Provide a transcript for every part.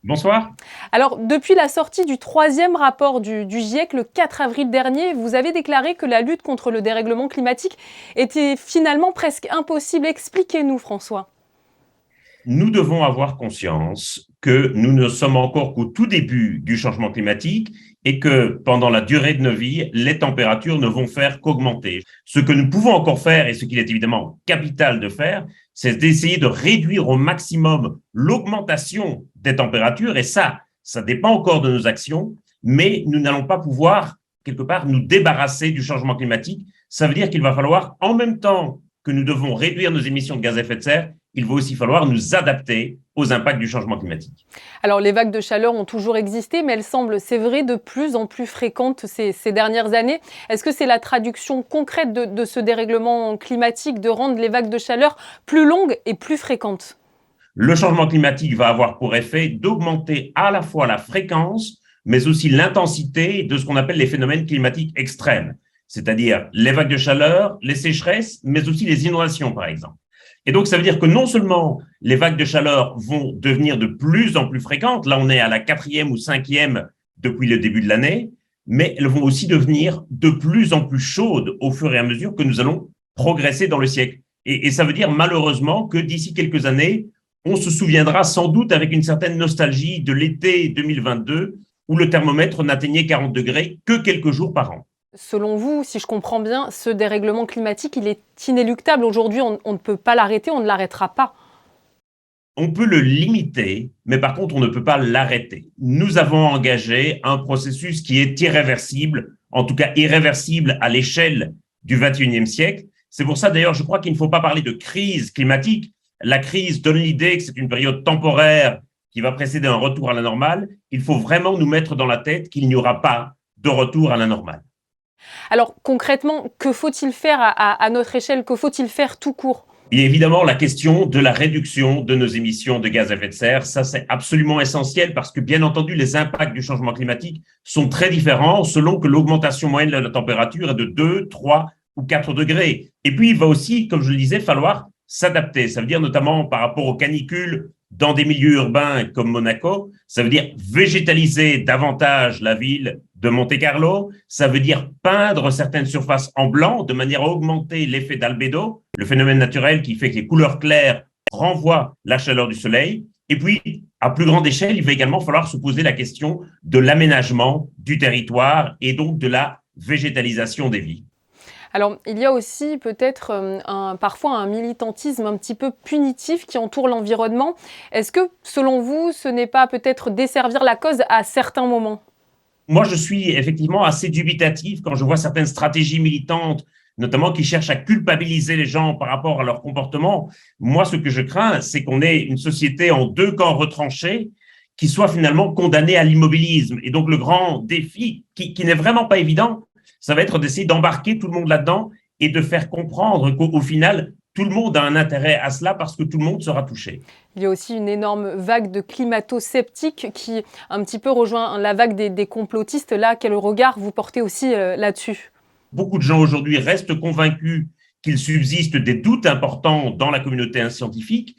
Bonsoir. Alors, depuis la sortie du troisième rapport du GIEC le 4 avril dernier, vous avez déclaré que la lutte contre le dérèglement climatique était finalement presque impossible. Expliquez-nous, François. Nous devons avoir conscience que nous ne sommes encore qu'au tout début du changement climatique et que pendant la durée de nos vies, les températures ne vont faire qu'augmenter. Ce que nous pouvons encore faire, et ce qu'il est évidemment capital de faire, c'est d'essayer de réduire au maximum l'augmentation des températures. Et ça dépend encore de nos actions, mais nous n'allons pas pouvoir, quelque part, nous débarrasser du changement climatique. Ça veut dire qu'il va falloir, en même temps que nous devons réduire nos émissions de gaz à effet de serre, il va aussi falloir nous adapter aux impacts du changement climatique. Alors, les vagues de chaleur ont toujours existé, mais elles semblent, c'est vrai, de plus en plus fréquentes ces dernières années. Est-ce que c'est la traduction concrète de ce dérèglement climatique de rendre les vagues de chaleur plus longues et plus fréquentes? Le changement climatique va avoir pour effet d'augmenter à la fois la fréquence, mais aussi l'intensité de ce qu'on appelle les phénomènes climatiques extrêmes, c'est-à-dire les vagues de chaleur, les sécheresses, mais aussi les inondations, par exemple. Et donc, ça veut dire que non seulement les vagues de chaleur vont devenir de plus en plus fréquentes, là on est à la quatrième ou cinquième depuis le début de l'année, mais elles vont aussi devenir de plus en plus chaudes au fur et à mesure que nous allons progresser dans le siècle. Et ça veut dire malheureusement que d'ici quelques années, on se souviendra sans doute avec une certaine nostalgie de l'été 2022 où le thermomètre n'atteignait 40 degrés que quelques jours par an. Selon vous, si je comprends bien, ce dérèglement climatique, il est inéluctable. Aujourd'hui, on ne peut pas l'arrêter, on ne l'arrêtera pas. On peut le limiter, mais par contre, on ne peut pas l'arrêter. Nous avons engagé un processus qui est irréversible, en tout cas irréversible à l'échelle du 21e siècle. C'est pour ça, d'ailleurs, je crois qu'il ne faut pas parler de crise climatique. La crise donne l'idée que c'est une période temporaire qui va précéder un retour à la normale. Il faut vraiment nous mettre dans la tête qu'il n'y aura pas de retour à la normale. Alors concrètement, que faut-il faire à notre échelle? Que faut-il faire tout court? Il y a évidemment la question de la réduction de nos émissions de gaz à effet de serre. Ça, c'est absolument essentiel parce que, bien entendu, les impacts du changement climatique sont très différents selon que l'augmentation moyenne de la température est de 2, 3 ou 4 degrés. Et puis, il va aussi, comme je le disais, falloir s'adapter. Ça veut dire notamment par rapport aux canicules dans des milieux urbains comme Monaco, ça veut dire végétaliser davantage la ville de Monte-Carlo, ça veut dire peindre certaines surfaces en blanc de manière à augmenter l'effet d'albédo, le phénomène naturel qui fait que les couleurs claires renvoient la chaleur du soleil. Et puis, à plus grande échelle, il va également falloir se poser la question de l'aménagement du territoire et donc de la végétalisation des villes. Alors, il y a aussi peut-être parfois un militantisme un petit peu punitif qui entoure l'environnement. Est-ce que, selon vous, ce n'est pas peut-être desservir la cause à certains moments? Moi, je suis effectivement assez dubitatif quand je vois certaines stratégies militantes, notamment qui cherchent à culpabiliser les gens par rapport à leur comportement. Moi, ce que je crains, c'est qu'on ait une société en deux camps retranchés qui soit finalement condamnée à l'immobilisme. Et donc, le grand défi, qui n'est vraiment pas évident, ça va être d'essayer d'embarquer tout le monde là-dedans et de faire comprendre qu'au final, tout le monde a un intérêt à cela parce que tout le monde sera touché. Il y a aussi une énorme vague de climato-sceptiques qui un petit peu rejoint la vague des complotistes. Là, quel regard vous portez aussi là-dessus? Beaucoup de gens aujourd'hui restent convaincus qu'il subsiste des doutes importants dans la communauté scientifique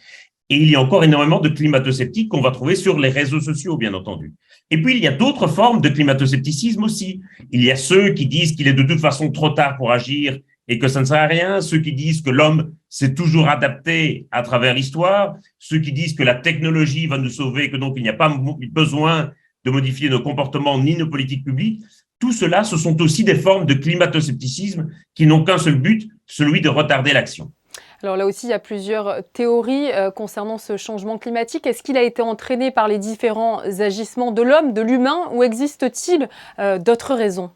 et il y a encore énormément de climato-sceptiques qu'on va trouver sur les réseaux sociaux, bien entendu. Et puis, il y a d'autres formes de climato-scepticisme aussi. Il y a ceux qui disent qu'il est de toute façon trop tard pour agir et que ça ne sert à rien, ceux qui disent que l'homme s'est toujours adapté à travers l'histoire, ceux qui disent que la technologie va nous sauver, que donc il n'y a pas besoin de modifier nos comportements ni nos politiques publiques. Tout cela, ce sont aussi des formes de climato-scepticisme qui n'ont qu'un seul but, celui de retarder l'action. Alors là aussi, il y a plusieurs théories concernant ce changement climatique. Est-ce qu'il a été entraîné par les différents agissements de l'homme, de l'humain, ou existe-t-il d'autres raisons?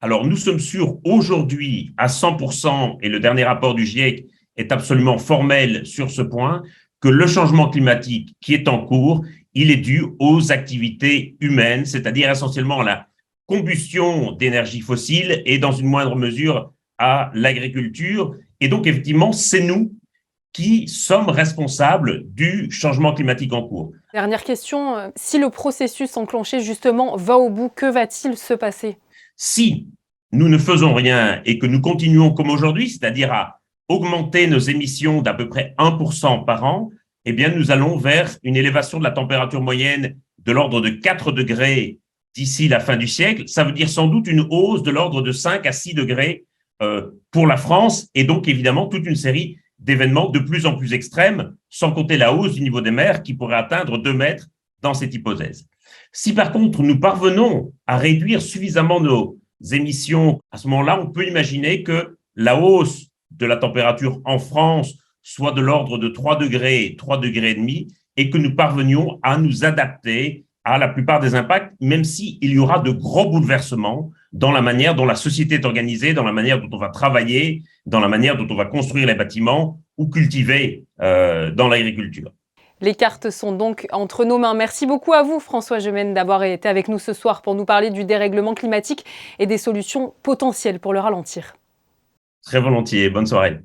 Alors, nous sommes sûrs aujourd'hui à 100%, et le dernier rapport du GIEC est absolument formel sur ce point, que le changement climatique qui est en cours, il est dû aux activités humaines, c'est-à-dire essentiellement à la combustion d'énergie fossile et dans une moindre mesure à l'agriculture. Et donc, effectivement, c'est nous qui sommes responsables du changement climatique en cours. Dernière question, si le processus enclenché justement va au bout, que va-t-il se passer? Si nous ne faisons rien et que nous continuons comme aujourd'hui, c'est-à-dire à augmenter nos émissions d'à peu près 1% par an, eh bien, nous allons vers une élévation de la température moyenne de l'ordre de 4 degrés d'ici la fin du siècle. Ça veut dire sans doute une hausse de l'ordre de 5 à 6 degrés pour la France et donc évidemment toute une série d'événements de plus en plus extrêmes, sans compter la hausse du niveau des mers qui pourrait atteindre 2 mètres dans cette hypothèse. Si par contre nous parvenons à réduire suffisamment nos émissions, à ce moment-là, on peut imaginer que la hausse de la température en France soit de l'ordre de 3 degrés, 3 degrés et demi, et que nous parvenions à nous adapter à la plupart des impacts, même s'il y aura de gros bouleversements dans la manière dont la société est organisée, dans la manière dont on va travailler, dans la manière dont on va construire les bâtiments ou cultiver dans l'agriculture. Les cartes sont donc entre nos mains. Merci beaucoup à vous, François Gemène, d'avoir été avec nous ce soir pour nous parler du dérèglement climatique et des solutions potentielles pour le ralentir. Très volontiers. Bonne soirée.